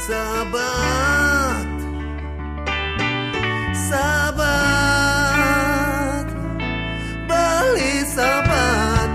Sahabat, sahabat, beli sahabat.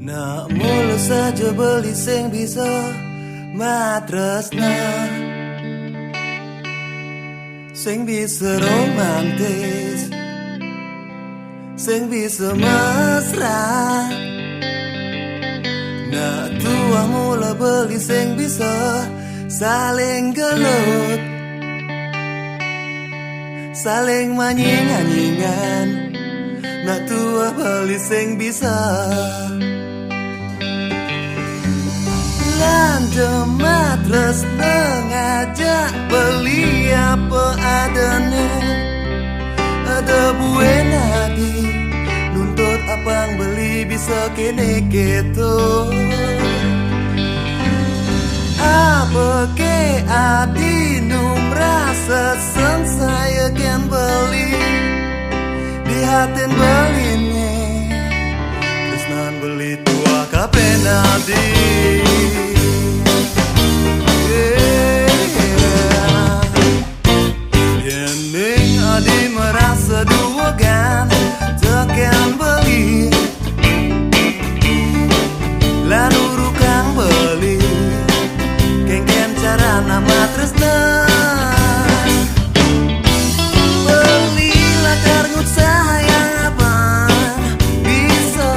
Nak mulu saja beli sing bisa matresna, sing bisa romantis, sing bisa mesra. Nak tua mula beli sing bisa saling gelut, saling manying-anyingan. Nak tua beli sing bisa Landa matres ngajak beli apa adanya. Ada buena di nuntut abang beli bisa kene keto. Apa ke adi nu merasa saya kan beli di hatin beline. Tresnan beli tua kapenadi. Duogan tekan beli lalu rukang beli kengken cara nama tresna belilah karngut sayang abang bisa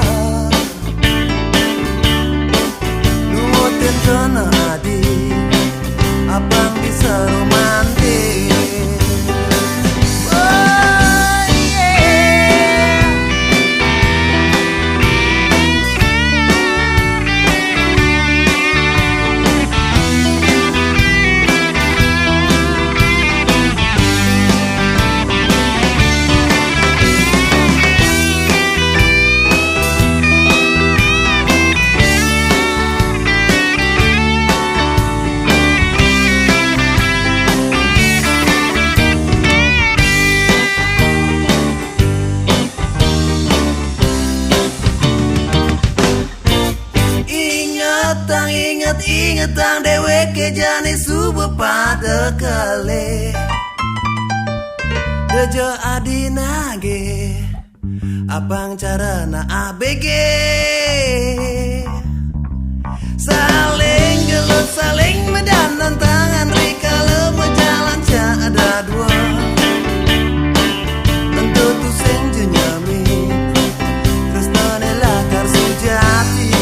nuotin kena adi abang bisa romantis. Ingetang dewe kejane subuh pada kale Dejo adinage abang cara na ABG saling gelut saling medanan tangan rika lemu jalan ada dua tentu tu sing jenyamin terus nanela kar sujati.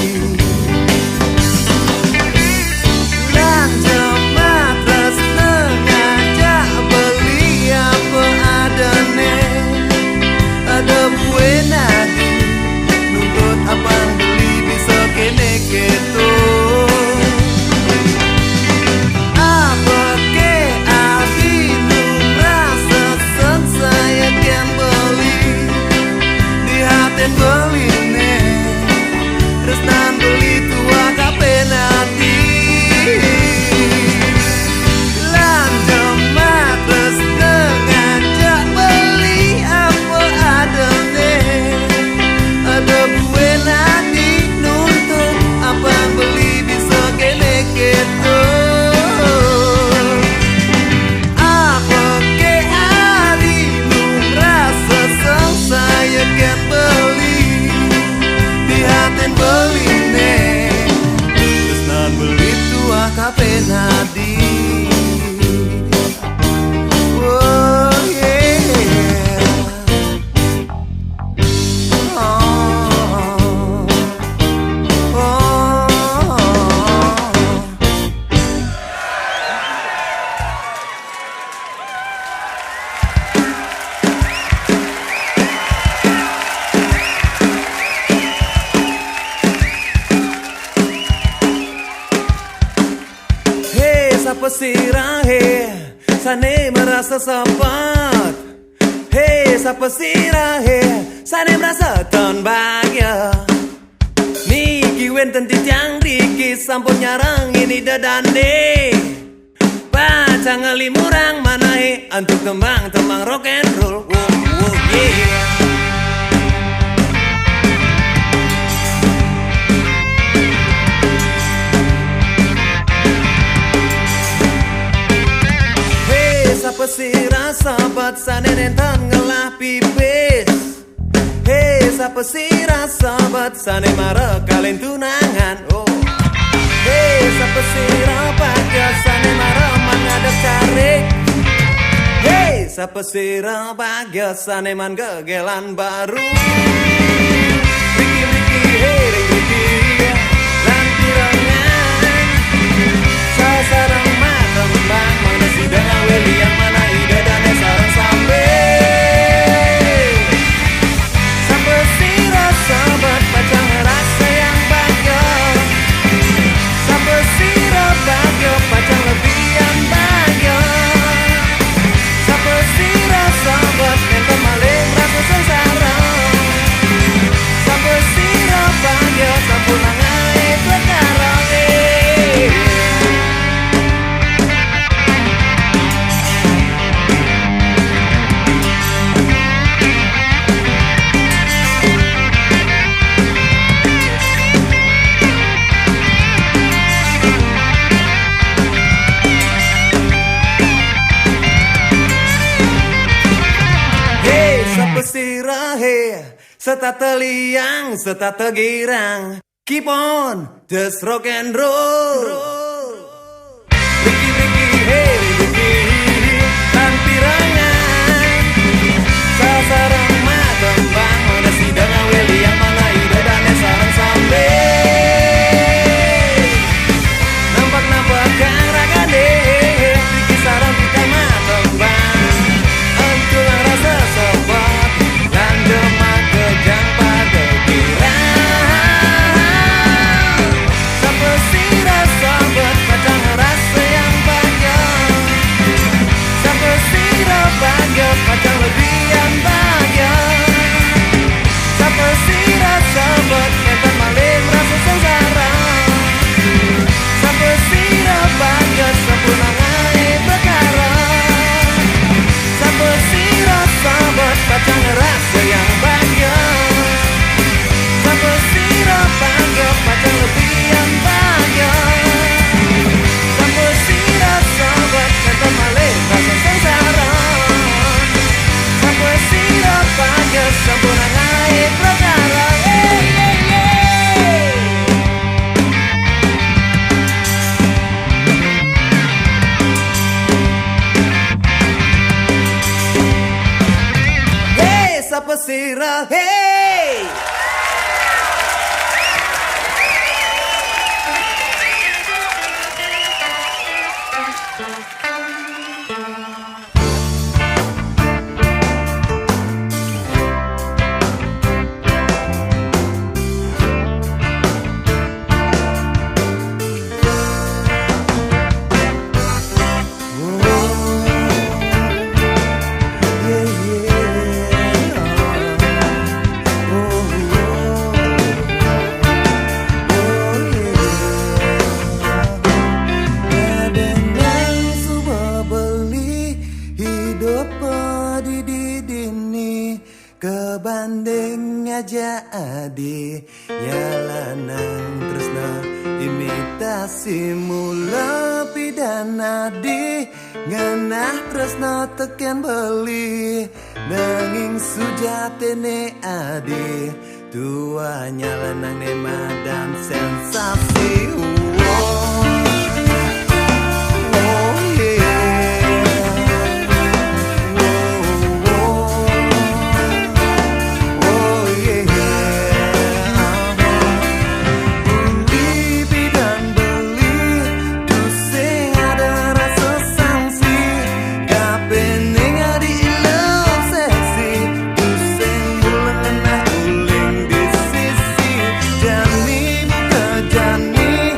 Abang beli bisa kene keto. Apa ke adi nu sirahe sane merasa sempat. Hei sapa sirahe sane merasa ton bahagia. Niki wenten titiang riki sampun nyarang ini dadane. Baca ngelimurang manahe untuk tembang-tembang rock and roll. Wow, yeah. Sapa sira sahabat sanenentan ngelah pipis. Hei sapa sira sahabat sane mara kalian tunangan. Oh. Hei sapa sira bahagia sane mara mengadap carik. Hei sapa sira bahagia sane man gegelan baru. Riki riki hei riki lantirangan sasarang matembang mana sidang aweli yang mana ide dan sarang sampai sampai sira sahabat pacang rasa yang bahagia sampai sira bahagia pacang lebihan bahagia sampai sira sahabat enten maling rasa sengsara sampai sira bahagia sampun angai perkara. Sirahe setata liang setata girang keep on just rock and roll. Riki riki hey riki lampirangan sasarang matembang mana sidang aweli yang mana ide dan sarang sampai nampak kang ragane riki sarang kita matembang antulang rasa sobat. Demak kejang pada kirang sampai sira sahabat pacang rasa yang bahagia sampai sira bahagia pacang lebihan bahagia sampai sira sahabat enten maling rasa sengsara sampai sira bahagia sempurna ngai perkara sampai sira sahabat pacang rasa yang bahagia sampai sira bahagia pacang lebihan bahagia sampai sira sahabat enten maling rasa sengsara sampai sira bahagia sempurna ngai perkara. Sapa sira hey kebanding aja adi yalanang tresna imitasi mula pidana di ngenah tresna tekan beli nanging sujatene adi tua nyalanang nema dan sensasi. Jani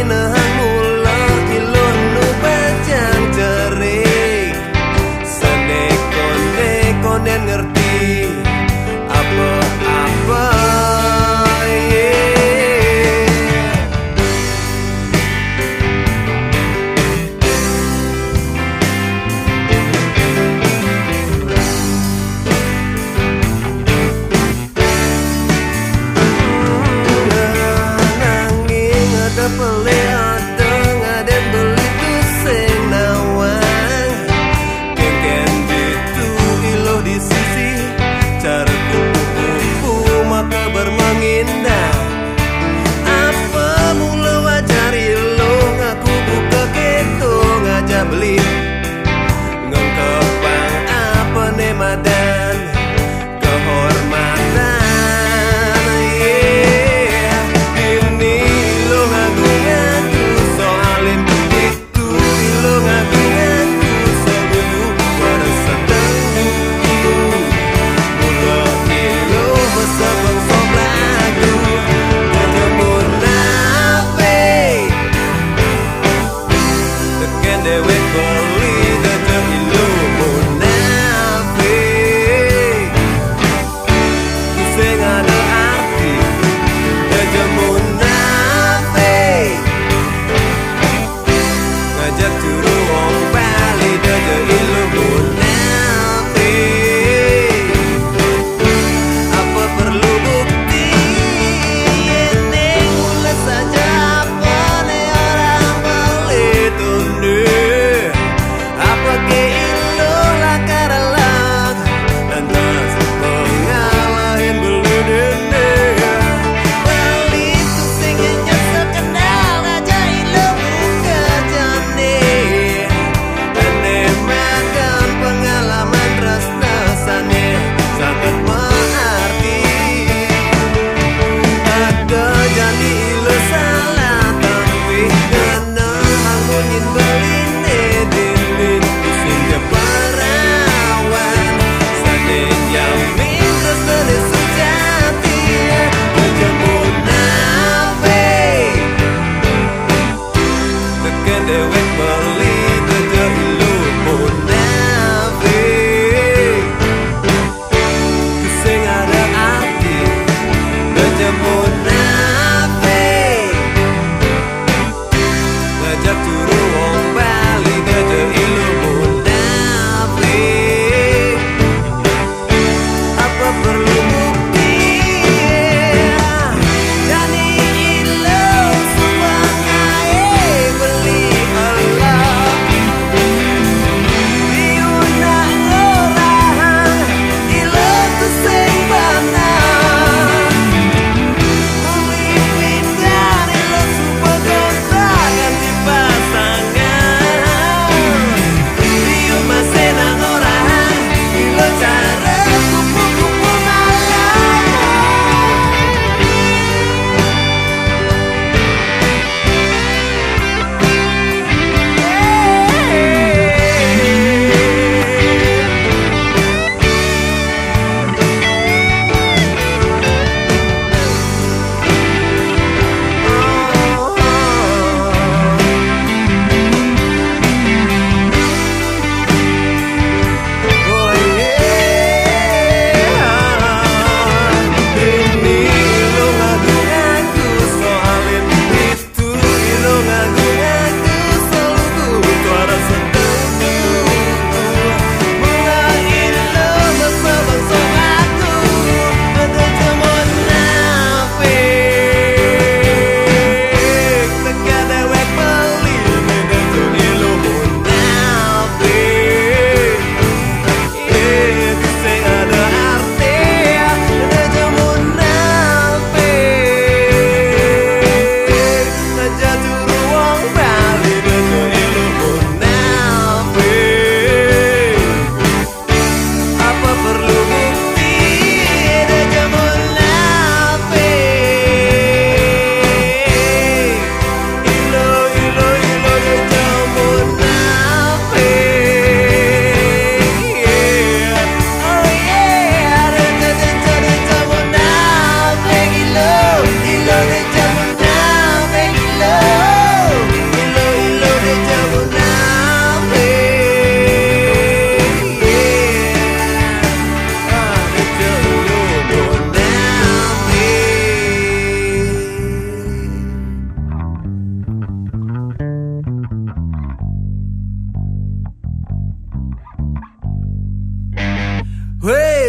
nehang mula ilun nu bajang cerik. Sanekone konen ngerti apa-apa. Pele adeng aden beli tu sing nawang. Kengken ditu iloh di sisi cara kupu-kupu maka bermengindah. Apa mula wajar iloh ngaku buka keto ngajak beli ngengkepang apa nemadan kehormatan.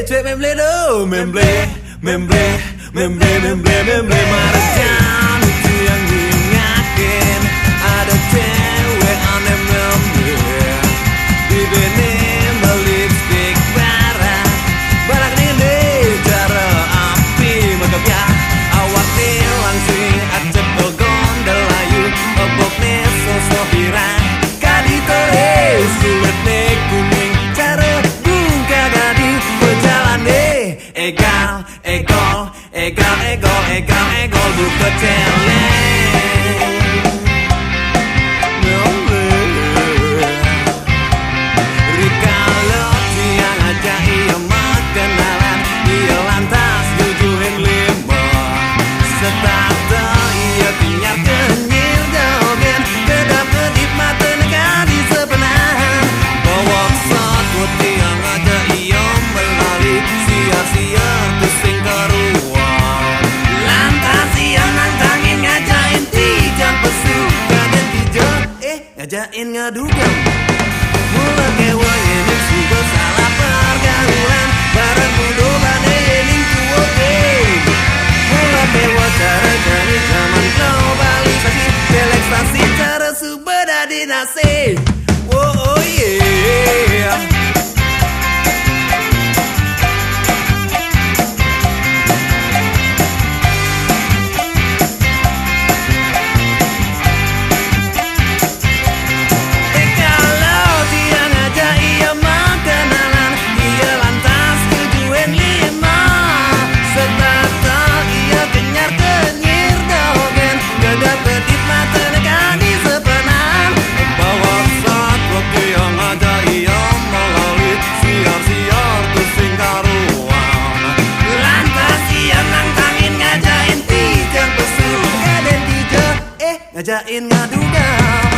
cuek memble do memble Marjan itu yang diingatin. Ada cewek aneh memble di benih melipstik barak nih cara api megapnya awak nih langsing acep gondel layu obok nih sosok birang kadi teres kulit nih kuning cara buka gadi berjalan deh egal buka celeng Rikalo tiang aja iya kenalan iya lantas jujuhin lima setata iya tinyar kenyir dogen kedap kedip mata negadi sepenahan bawang satu tiang aja iya melalui siar-siar tusing keruan lantas iya nantangin ngajain tijan pesu kaden tijan ngajain ngadugam mula kewa yening sudah salah pergaulan barang mudo bane yening kuote mula kewa cara jadi zaman globalisasi telekstasi cara subada dinasi oh yeah ngajain ngadugam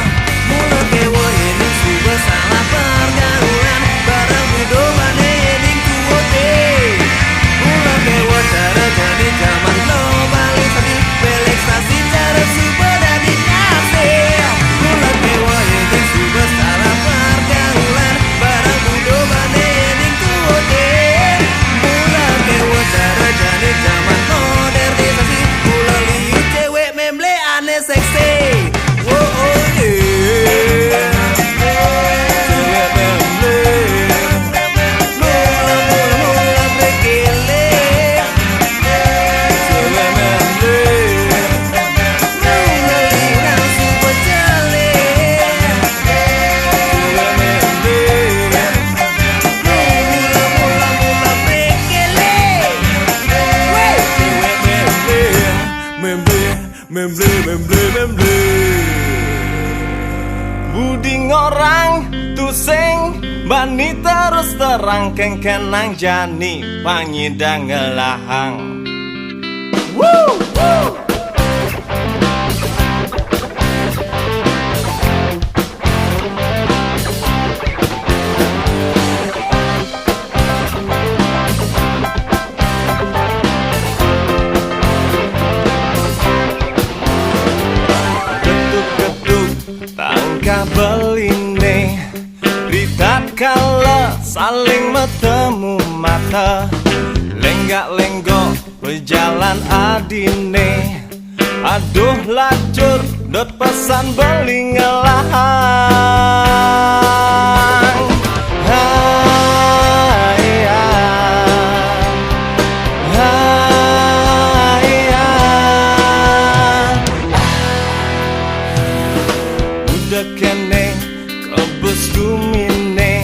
mula kewa yening sudah salah pergaulan barang mudo bane yening kuote mula kewa cara jadi zaman globalisasi telekstasi cara subada dinasi mula kewa yening sudah salah pergaulan barang mudo bane yening kuote mula kewa cara jadi zaman modernisasi mula liu cewek memble aneh seksi memble budi ngorang tusing bani terus terang kengkenang jani panyidang ngelahang woo beline ritat kala saling bertemu mata lenggak-lenggok berjalan adine aduh lacur dot pesan beli ngelahang kene kebus dumine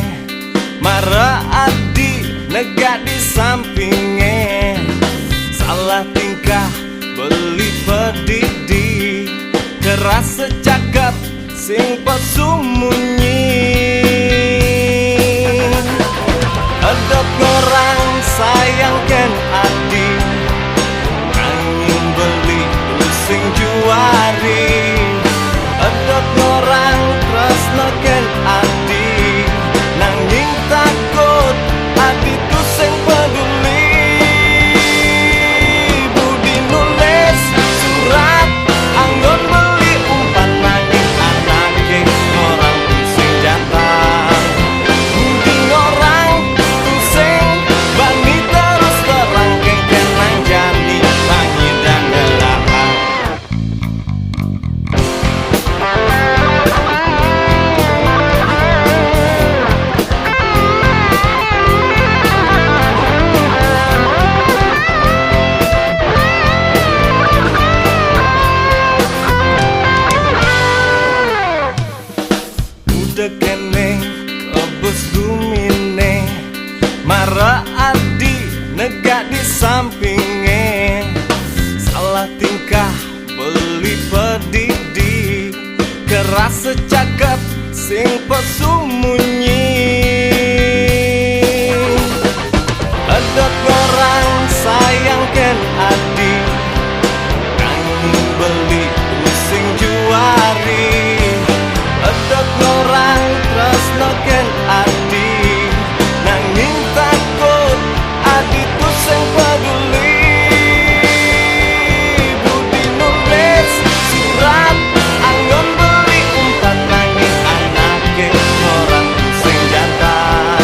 marah adi negak di sampingnya salah tingkah beli pedidi keras secakap sing pesumunyi adot ngorang sayang ken adi nanging beli sing juari adot ngorang tresno ken adi nanging takut adi tu sing peduli budi nulis surat anggon beli umpan nanging anake ngorang dekene kebus dumine mara adi negak di sampinge salah tingkah beli pedidi keras secakap sing pesumunyi edot orang sayangkan adi nanging beli pusing juari edot orang tresnoken adi nanging takut adi tuh sing peduli budi nulis surat anggon beli umpat nanging anake orang sing jantan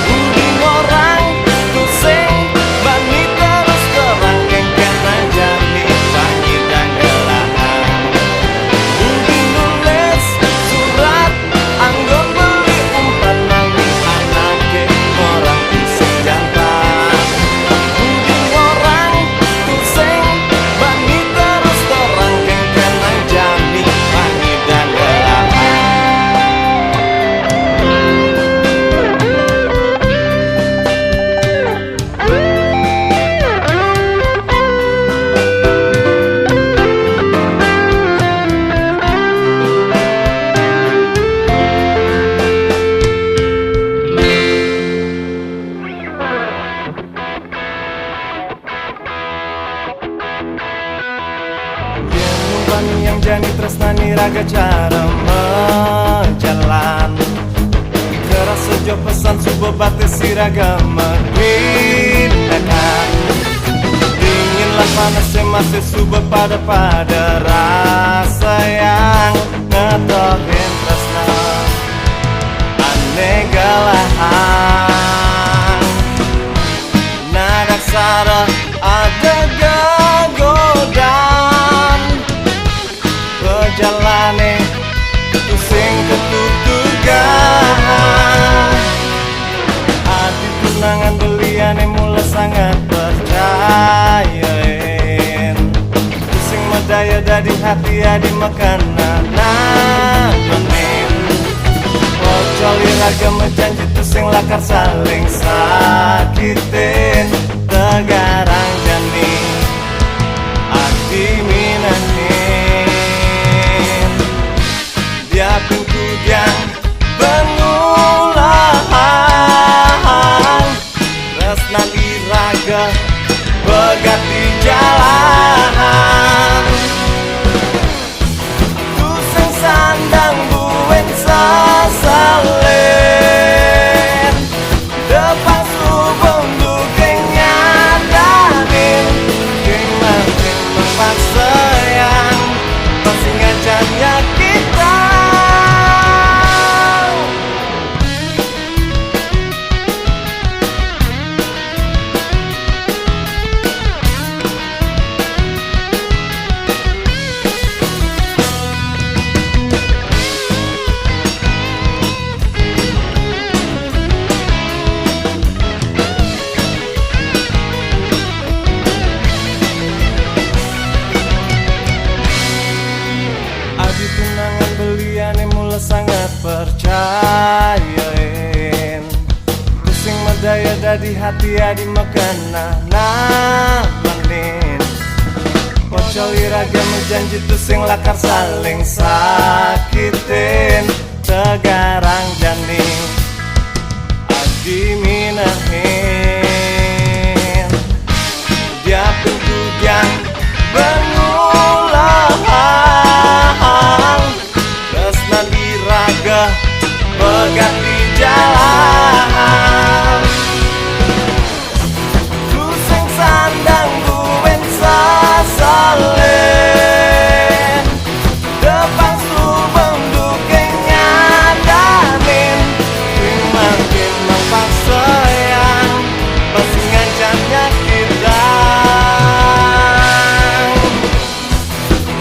budi orang tuh sing bani terus terang kengken aja nih pagi dan gelahan budi nulis surat anggon beli umpat nanging anake orang sing jantan budi orang tuh sing bani terus terang kengken aja nih pagi dan gelahan. Yen umpami yang jani tresnani raga cara menjalan keras sejo pesan subuh batis siraga mengindakan dinginlah panasnya masih subuh pada rasa yang ngetohin tresna aneh galahan nadak sara ada gagodan kejalane pusing ketutugan adi tunangan beliane mula sangat percayain pusing medaya dari hati adi makanan menin kocoli raga menjanji tusing lakar saling sakitin tegarang jani adi minanin dia pintu yang pengulahan resna iraga begat di jalan tusing sandang buen sasalen depan subong dukeng nyadanin keng makin memaksa yang masih ngajarnya kita. Adi tunangan beliane mula sangat percayain pusing medaya dari hati adi makana menin kocol iraga menjanji tusing lakar saling sakitin tegarang jani adi minahin dia pintu yang pengulahan resna diraga begat di jalan tusing sandang buen sasalen depan subeng dukeng nyadanin makin mempaksa yang masih ngajarnya kita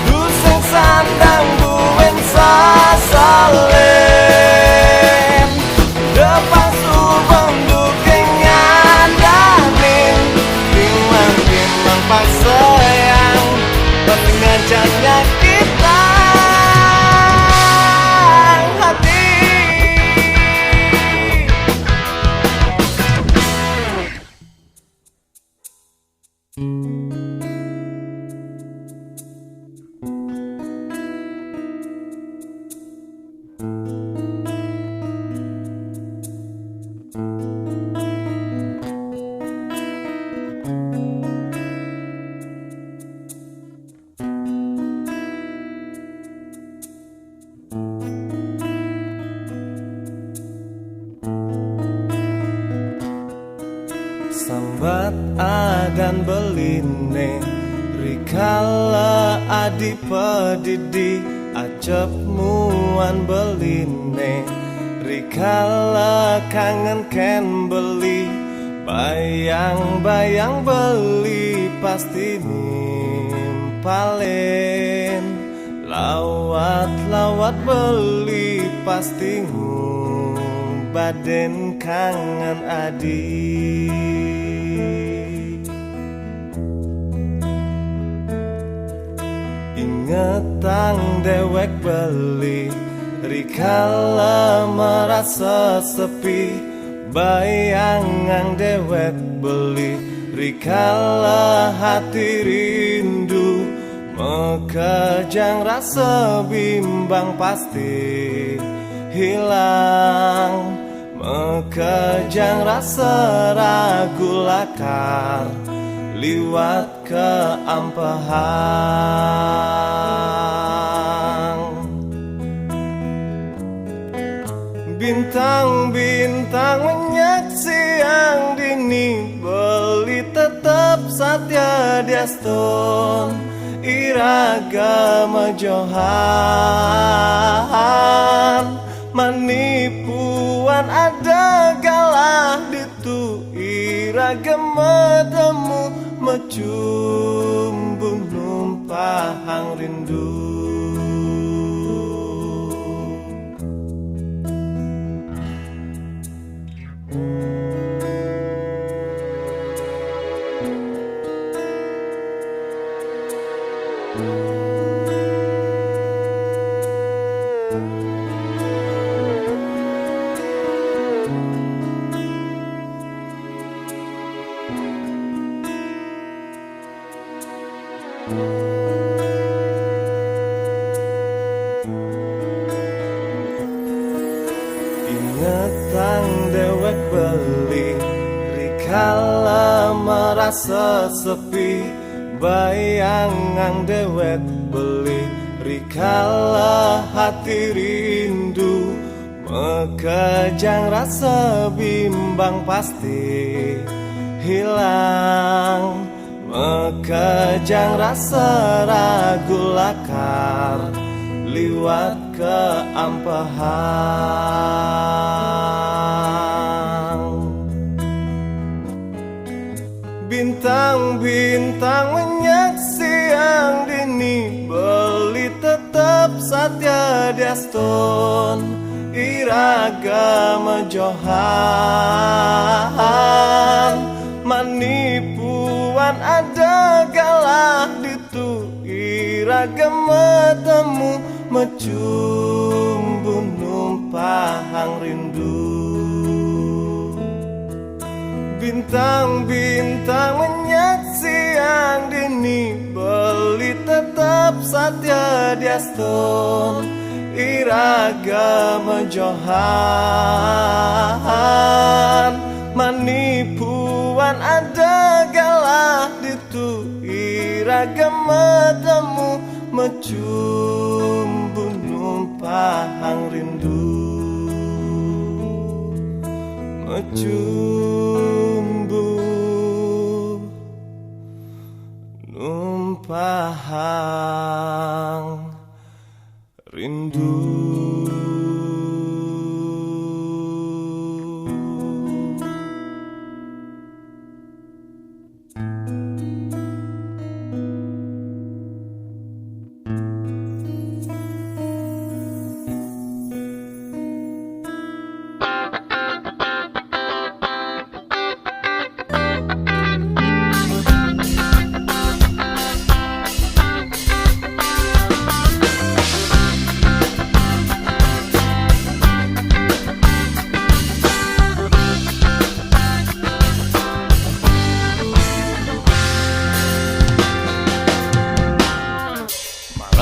tusing sandang buen sasalen depan subeng Ingat adan beline rikala adi pedidi acep muan beline rikala kangen ken beli bayang-bayang beli pasti nimpalen lawat-lawat beli pasti baden kangen adi. Ingetang dewek beli rikala merasa sepi bayangan dewek beli rikala hati rindu mekejang rasa bimbang pasti hilang mekejang rasa ragu lakar liwat keampahan. Bintang-bintang menyak siang dini beli tetap satya diaston iragama johan manipuan ada galah ditu iragama temu mecumbung numpahang rindu. Ingetang dewek beli rikala merasa sepi bayangan dewek beli rikala hati rindu mekejang rasa bimbang pasti hilang mekejang rasa ragu lakar liwat keampahan. Bintang-bintang menyak siang dini beli tetap satya diaston iragama johan manipuan ada galah ditu iragama temu mecumbung numpahang rindu. Bintang-bintang menyak siang dini beli tetap satya diaston iragama johan manipuan ada galah ditu iragama temu mecumbung numpahang rindu mecumbung numpahang rindu.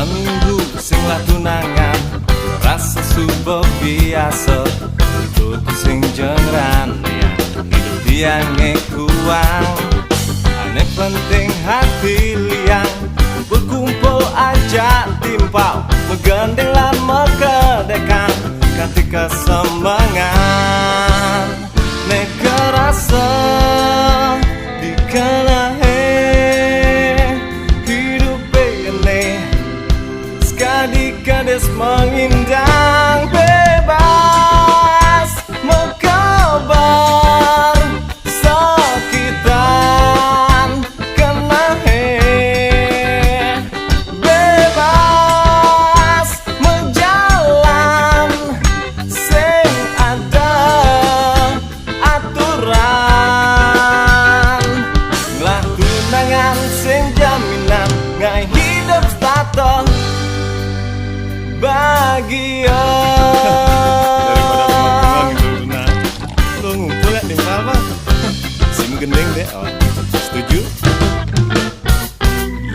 Minggu sing lah tunangan rasa subuh biasa itu sing jengran ya hidup dia ngekuang aneh penting hati liang berkumpul aja timpau megandeng lan mekedekan ketika semangat nek kerasa di Kala hidup ini sekali kades mengindang bebas mengkabar sakitan kena bebas menjalan sing ada aturan ngelah tunangan sing jaminan ngai hidup status bahagia. Daripada bengong gitu nah. Lo ngumpul ya di Palma. Sim gendeng deh. Oh, setuju?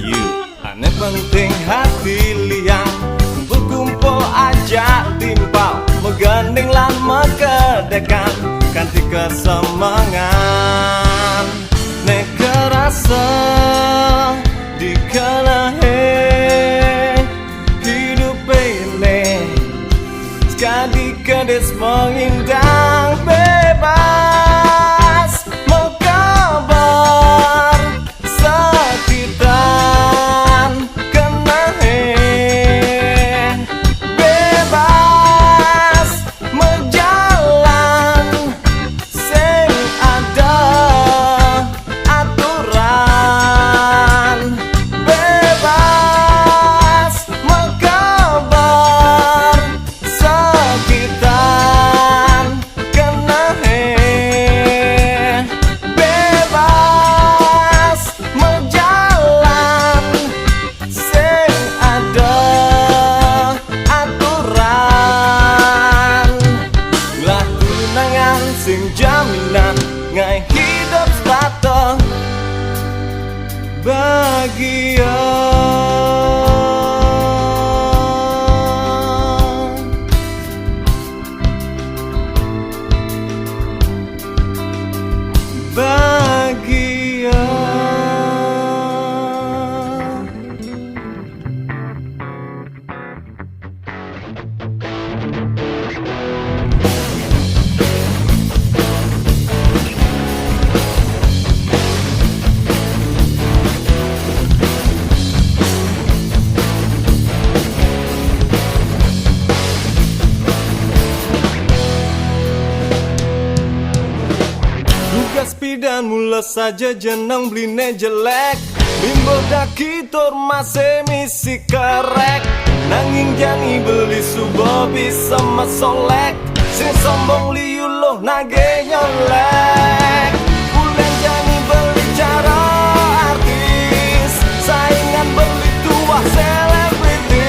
You. Aneh penting hati liang kumpul-kumpul aja timpal menggandeng lama kedekan kanti kesemangan nek kerasa di kala hidup ini sekali kades mengindang bebas mengkabar sakitan kena bebas menjalan sing ada aturan bebas mengkabar sakitan kena bebas menjalan sing ada aturan lah tunangan sing jaminan ngai hidup status bahagia. Bahagia. Tugas pidan mula saja jenang bline jelek bimbel daki tur masih misi kerek nanging jangi beli subo bisa masolek sing sombong liu loh nage nyolek bulan jangi beli cara artis saingan beli tua selebritis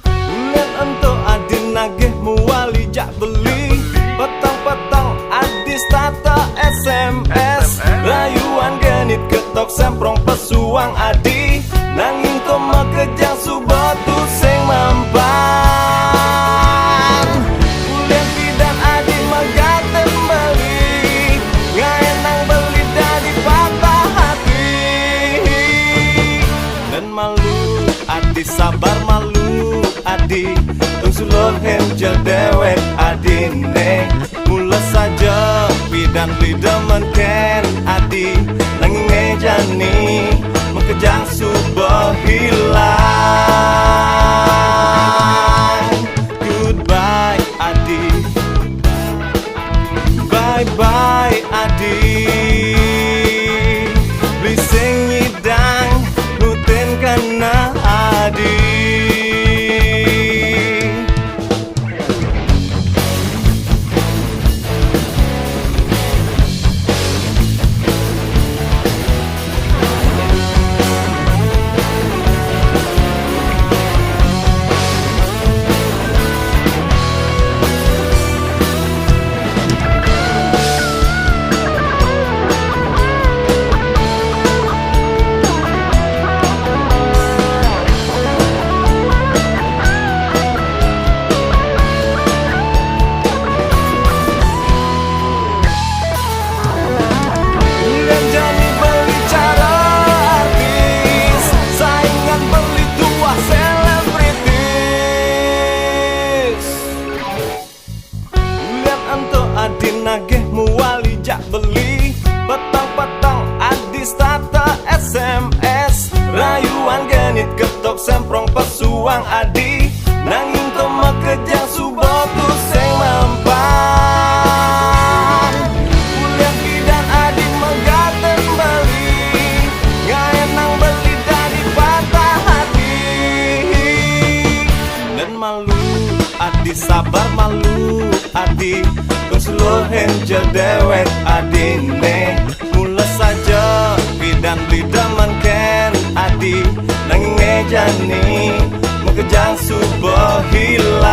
bulan ento adin nage muali jak beli petang-petang adis tata SMS rayuan genit ketok semprong pesuang adi nanging koma kejang subatu sing mampan bulan pidan adi magaten beli ngaenang beli dari patah hati dan malu adi sabar malu adi sulon henjel dewek adine mula saja pidan pidaman ken adi nanging ngejani mengkejang subah hilang goodbye adi bye bye adi blising nyidang nuten kana adi. nanging to makejang subuh tu sing mempan. Kuliah bidan adik menggaten beli, ngaenang beli dari patah hati. Dan malu adi sabar malu adi, terus lo henja dewek adine. Mula saja bidan beli daman ken adi, nanging ngejani mengejang subuh hilang.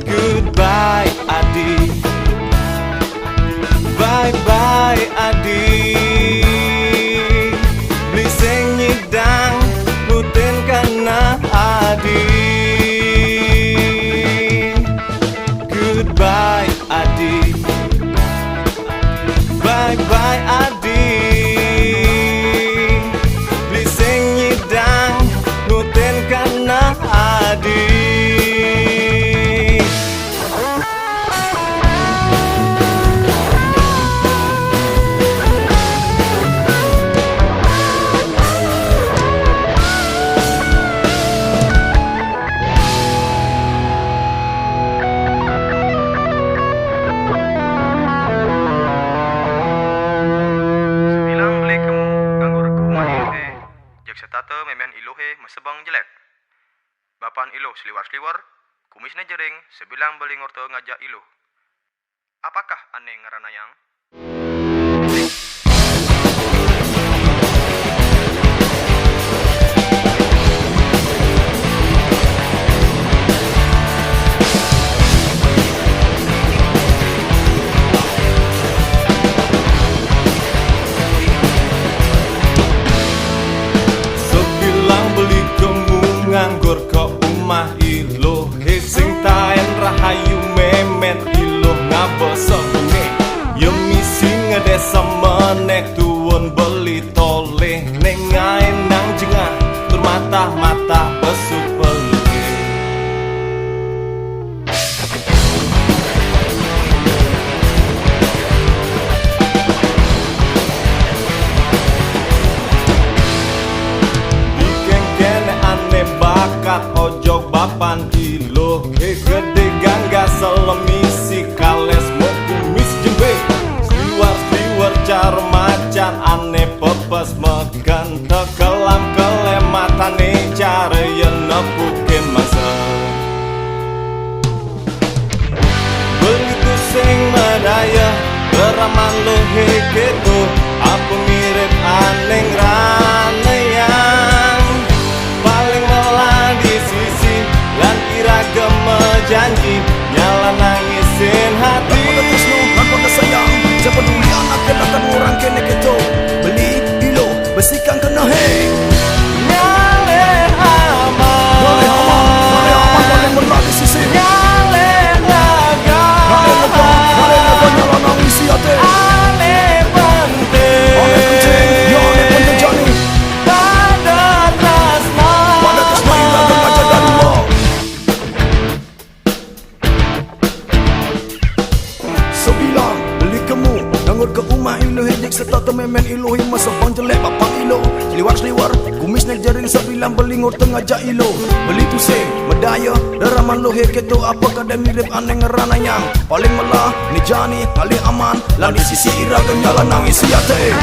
Goodbye adi, bye bye adi, beli sing nyidang nuten kana adi. Goodbye adi, bye bye adi, beli sing nyidang nuten kana adi. Tata memen ilohe masebang jelek. Bapan ilo seliwar-seliwar, kumisnya jering, sebilang beli ngorto ngajak ilo. Apakah aneh ngaranayang? Nganggur ke umah ilo, sing taen rahayu memen ilo ngabosok ne. Yo misi ngedesa menek tuwon beli toleh, neng ngaenang jengah tur mata-mata besu peluke. Bakat ojok bapan kilo, gede gangga selemisi kales mau kumis jembe. Sliwar-sliwar car macan aneh pepes megan, tekelam kelematane cara yen nepukin masa. Begitu sing medaya beraman lohe gitu, apa mirip aneh ranayang. Paling melah di sisi lan iragam janji, nyala nangisin hati. Lan pada sayang, siapa peduli anak kenakan orang kene keto. Beli ilo, besikan kena hei. Nyale aman, Ngale aman, paling berat di sisi. nyale lega, Ngale lega nyala nangisi hati. ane penting, Ane penting, ya ane penting jani. pada tresna, Pada tresna hilang aja dari lo. Sebilang beli kamu nganggur ke rumah ilo hejek serta tememen ilo hima sepang jelek papang ilo. Seliwar-seliwar kumis nek jaring sebilang beli ngur tengajak ilo. Beli tu se medaya daraman lo heketo apa kada mirip aneh ngeranayang. Paling melah ni jani kali aman lan di sisi iraga nyala nangis siate.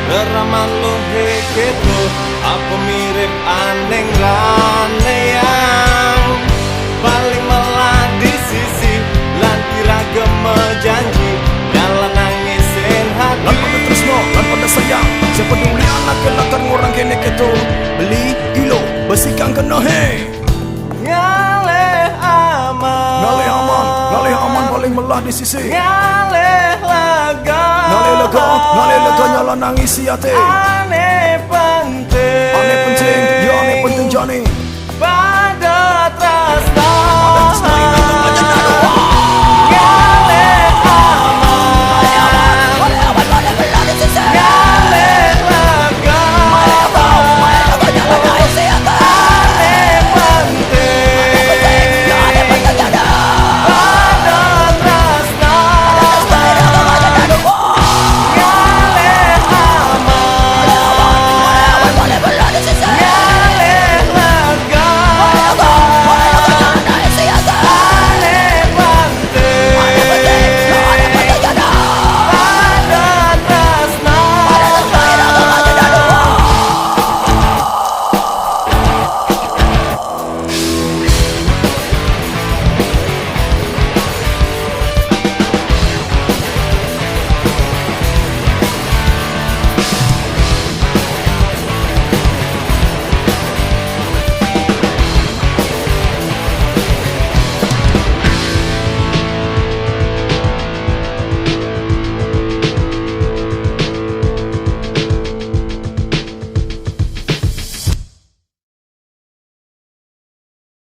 Beraman lohe gitu, apa mirip aneh ranayang. Paling melah di sisi lan iragam janji, nyala nangisin hati. Lan pada tresno, lan pada sayang, siapa peduli anak kenakan orang kene keto. Beli ilo, besikan kena hei. Ngale aman, Ngale aman paling melah di sisi. ngale lega, Ngale lega nyala nangisi hati. ane penting, Ane penting, ya ane penting jani.